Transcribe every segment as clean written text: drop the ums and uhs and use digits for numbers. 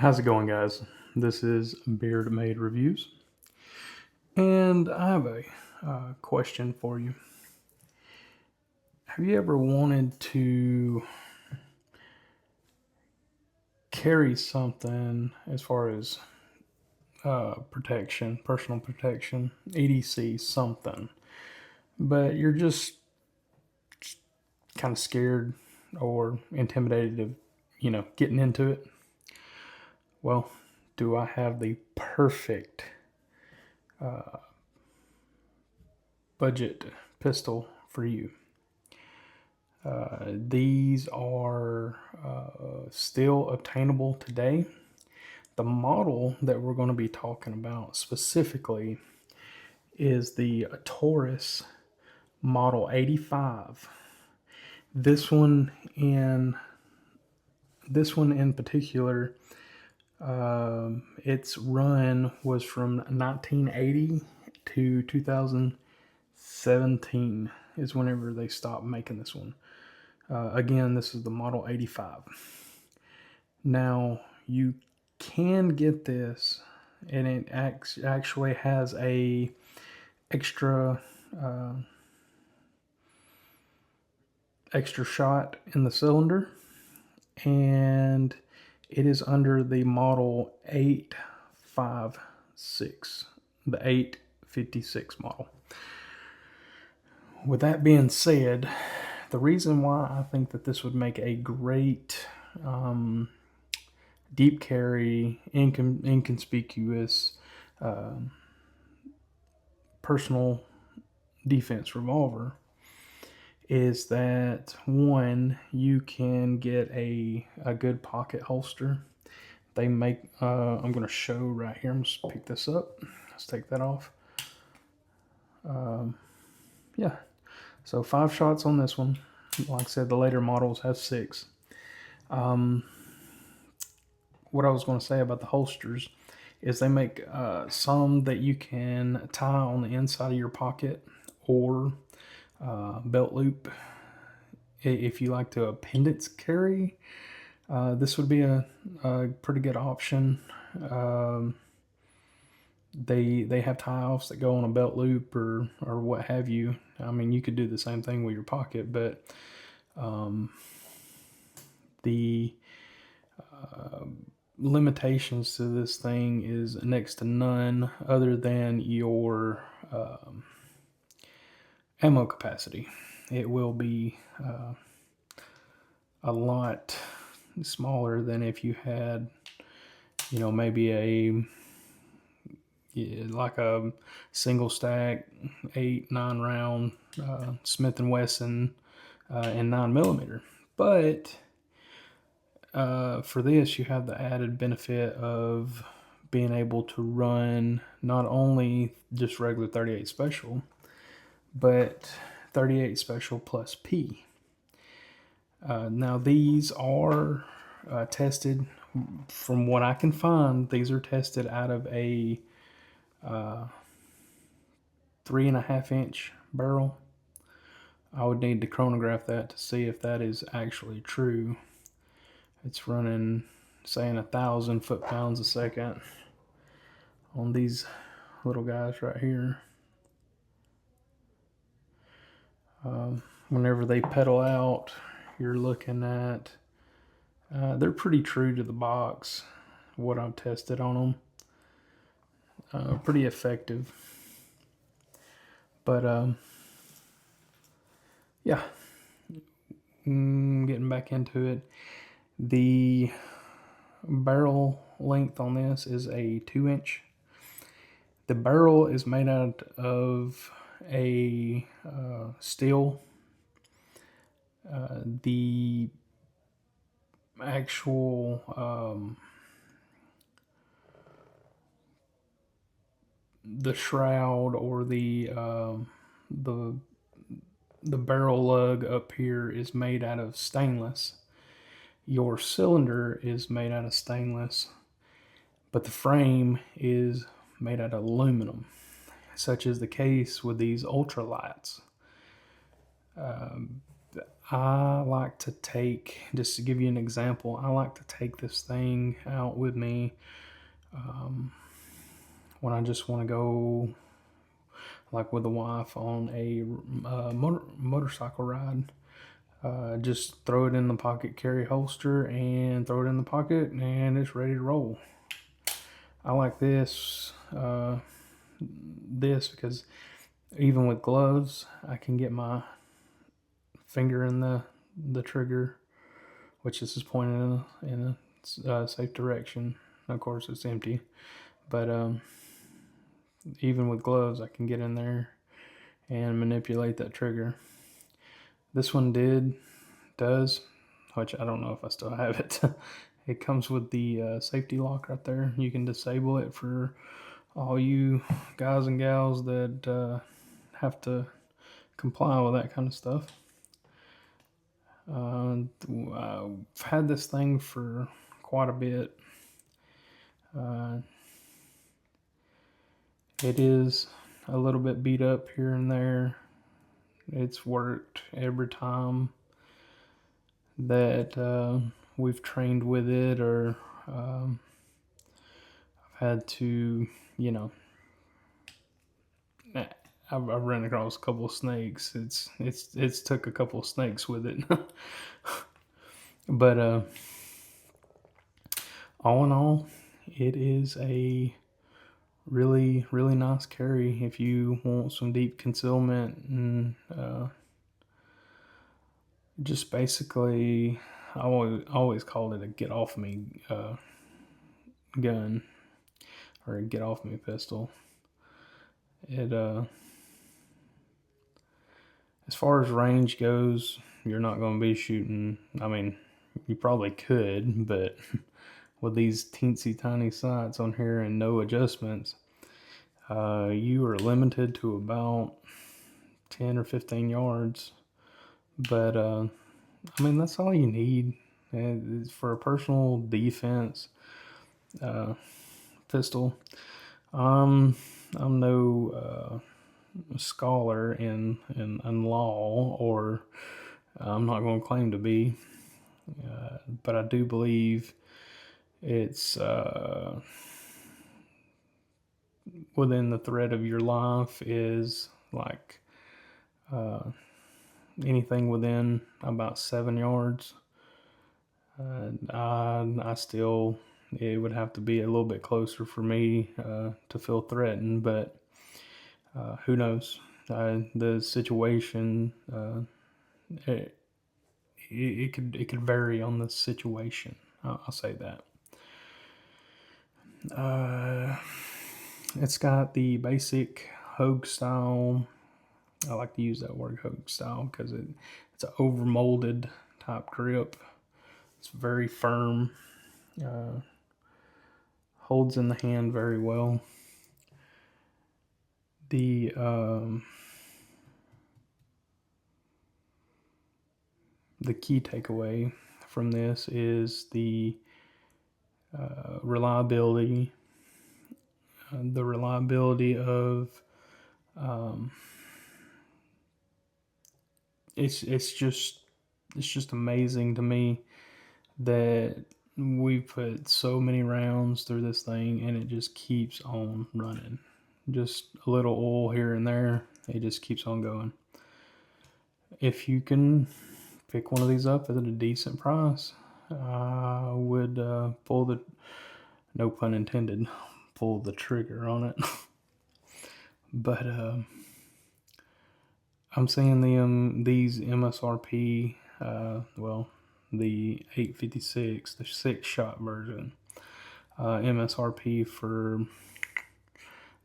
How's it going, guys? This is Beard Made Reviews, and I have a question for you. Have you ever wanted to carry something as far as protection, personal protection, EDC, something, but you're just kind of scared or intimidated of, getting into it? Well, do I have the perfect budget pistol for you? These are still obtainable today. The model that we're going to be talking about specifically is the Taurus Model 85. This one in particular, its run was from 1980 to 2017 is whenever they stopped making this one. Again, this is the Model 85. Now, you can get this, and it actually has a extra shot in the cylinder, and it is under the Model 856, the 856 model. With that being said, the reason why I think that this would make a great deep carry, inconspicuous personal defense revolver is that, one, you can get a good pocket holster. They make, I'm going to show right here. I'm just pick this up. Let's take that off. Yeah. So 5 shots on this one. Like I said, the later models have 6. What I was going to say about the holsters is they make some that you can tie on the inside of your pocket or belt loop. If you like to appendix carry, this would be a pretty good option. They have tie-offs that go on a belt loop or what have you. I mean, you could do the same thing with your pocket, but the limitations to this thing is next to none other than your ammo capacity. It will be a lot smaller than if you had, maybe like a single stack 8-9 round Smith & Wesson in 9mm. But for this, you have the added benefit of being able to run not only just regular 38 special, but 38 special plus P. Now these are tested, from what I can find, these are tested out of a 3.5-inch barrel. I would need to chronograph that to see if that is actually true. It's running, saying 1,000 foot-pounds a second on these little guys right here. Whenever they pedal out, you're looking at, they're pretty true to the box, what I've tested on them. Pretty effective. But, yeah, getting back into it. The barrel length on this is a 2-inch. The barrel is made out of a steel. The actual the shroud or the barrel lug up here is made out of stainless. Your cylinder is made out of stainless, but the frame is made out of aluminum, such is the case with these ultralights. I like to take, just to give you an example, I like to take this thing out with me when I just want to go, like with the wife, on a motorcycle ride. Just throw it in the pocket carry holster and throw it in the pocket, and it's ready to roll. I like this because even with gloves, I can get my finger in the trigger, which is pointed in a safe direction. Of course, it's empty, but even with gloves, I can get in there and manipulate that trigger. This one does, which I don't know if I still have it. It comes with the safety lock right there. You can disable it for all you guys and gals that have to comply with that kind of stuff. I've had this thing for quite a bit. It is a little bit beat up here and there. It's worked every time that we've trained with it, or I've had to, you know, I've run across a couple of snakes. It's took a couple of snakes with it, but all in all, it is a really nice carry if you want some deep concealment and just basically, I always called it a get off me gun, or a get off me pistol. It as far as range goes, you're not going to be shooting. I mean, you probably could, but with these teensy tiny sights on here and no adjustments, you are limited to about 10 or 15 yards. But I mean, that's all you need. And for a personal defense pistol. I'm no scholar in law, or I'm not going to claim to be, but I do believe it's within the thread of your life is like anything within about 7 yards. I still, it would have to be a little bit closer for me to feel threatened, but who knows? The situation, it could vary on the situation. I'll say that. It's got the basic Hogue style. I like to use that word Hogue style because it's an overmolded type grip. It's very firm. Holds in the hand very well. The key takeaway from this is the reliability. The reliability of it's just amazing to me that we put so many rounds through this thing and it just keeps on running. Just a little oil here and there, it just keeps on going. If you can pick one of these up at a decent price, I would pull the, no pun intended, pull the trigger on it. But I'm seeing these MSRP, the 856, the 6-shot version, MSRP for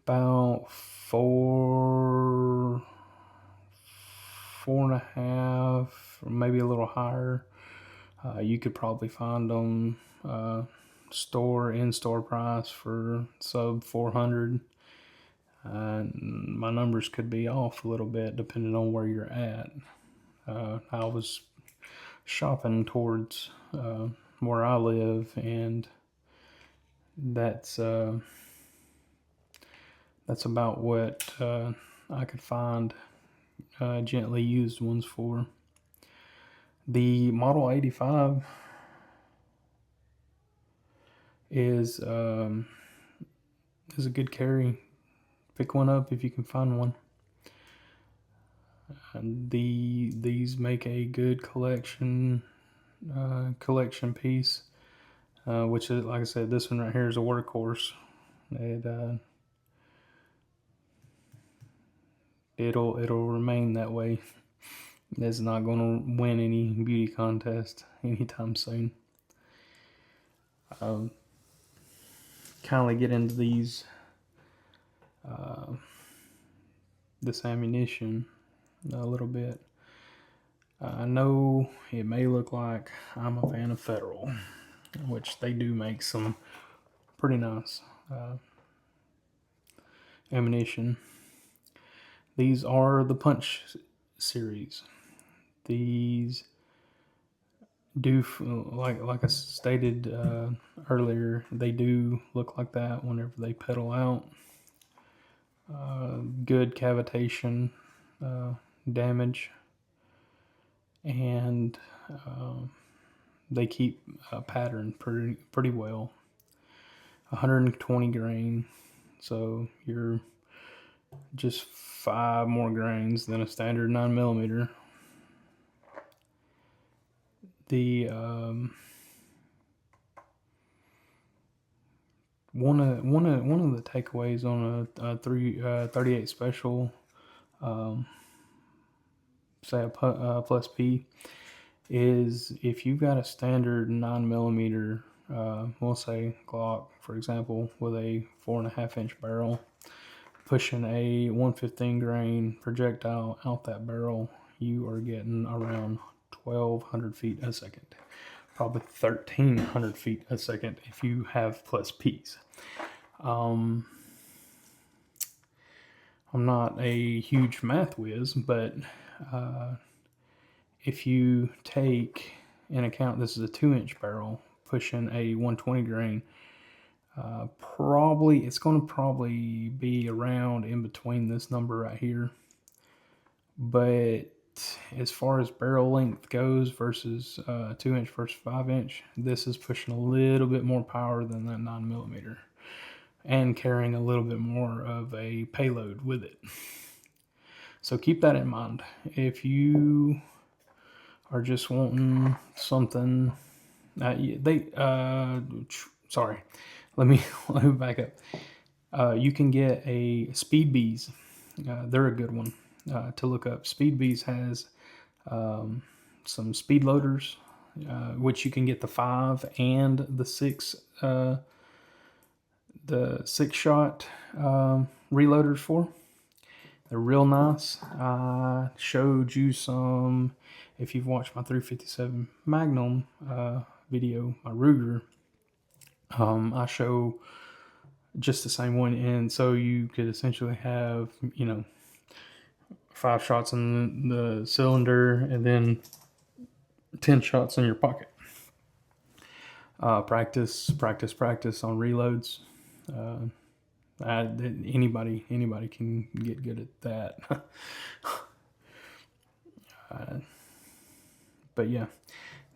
about four and a half, or maybe a little higher. You could probably find them in-store price for sub 400. My numbers could be off a little bit depending on where you're at. I was shopping towards where I live, and that's about what I could find gently used ones for. The Model 85 is a good carry. Pick one up if you can find one. And these make a good collection piece, which is, like I said, this one right here is a workhorse. It'll remain that way. It's not going to win any beauty contest anytime soon. Kind of get into this ammunition a little bit. I know it may look like I'm a fan of Federal, which they do make some pretty nice ammunition. These are the Punch series. These do, like I stated earlier, they do look like that whenever they pedal out. Good cavitation damage, and they keep a pattern pretty well. 120 grain, so you're just 5 more grains than a standard 9mm. The one of the takeaways on a 38 special, say a plus P, is if you've got a standard 9mm, we'll say Glock, for example, with a 4.5-inch barrel, pushing a 115 grain projectile out that barrel, you are getting around 1,200 feet a second, probably 1,300 feet a second if you have plus Ps. I'm not a huge math whiz, but if you take in account this is a 2-inch barrel pushing a 120 grain, it's going to probably be around in between this number right here. But as far as barrel length goes versus 2-inch versus 5-inch, this is pushing a little bit more power than that 9mm and carrying a little bit more of a payload with it. So keep that in mind. If you are just wanting something, sorry, let me back up. You can get a Speed Bees. They're a good one to look up. Speed Bees has some speed loaders, which you can get the 5 and the 6 shot reloaders for. They're real nice. I showed you some, if you've watched my 357 Magnum video, my Ruger. I show just the same one, and so you could essentially have 5 shots in the cylinder and then 10 shots in your pocket. Practice on reloads. Anybody can get good at that. But yeah,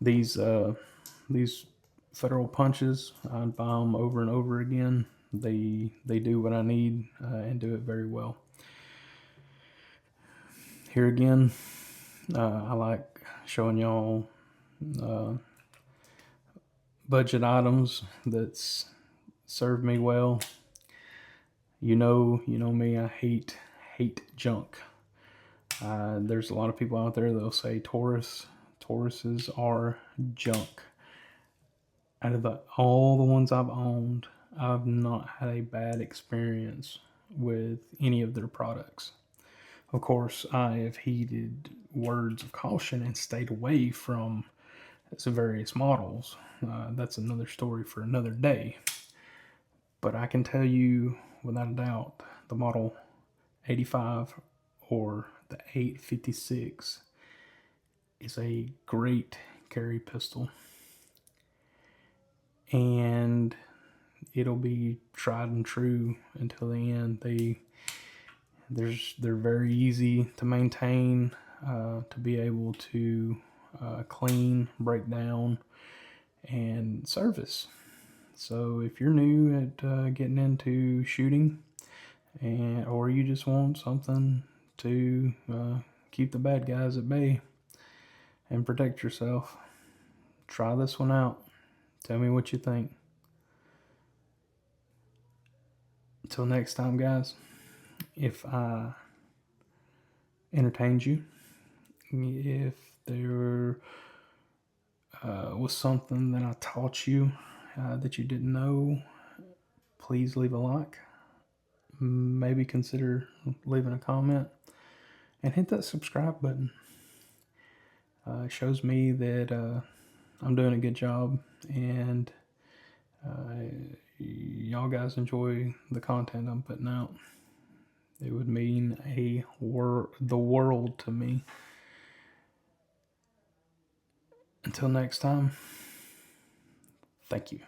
these Federal Punches, I'd buy them over and over again. They do what I need and do it very well. Here again, I like showing y'all budget items that's served me well. You know me, I hate junk. There's a lot of people out there that'll say Tauruses are junk. Out of all the ones I've owned, I've not had a bad experience with any of their products. Of course, I have heeded words of caution and stayed away from some various models. That's another story for another day. But I can tell you without a doubt, the Model 85 or the 856 is a great carry pistol. And it'll be tried and true until the end. They're very easy to maintain, to be able to clean, breakdown, and service. So if you're new at getting into shooting, or you just want something to keep the bad guys at bay and protect yourself, try this one out. Tell me what you think. Until next time, guys, if I entertained you, if there was something that I taught you that you didn't know, please leave a like. Maybe consider leaving a comment and hit that subscribe button. It shows me that I'm doing a good job, and y'all guys enjoy the content I'm putting out. It would mean the world to me. Until next time, thank you.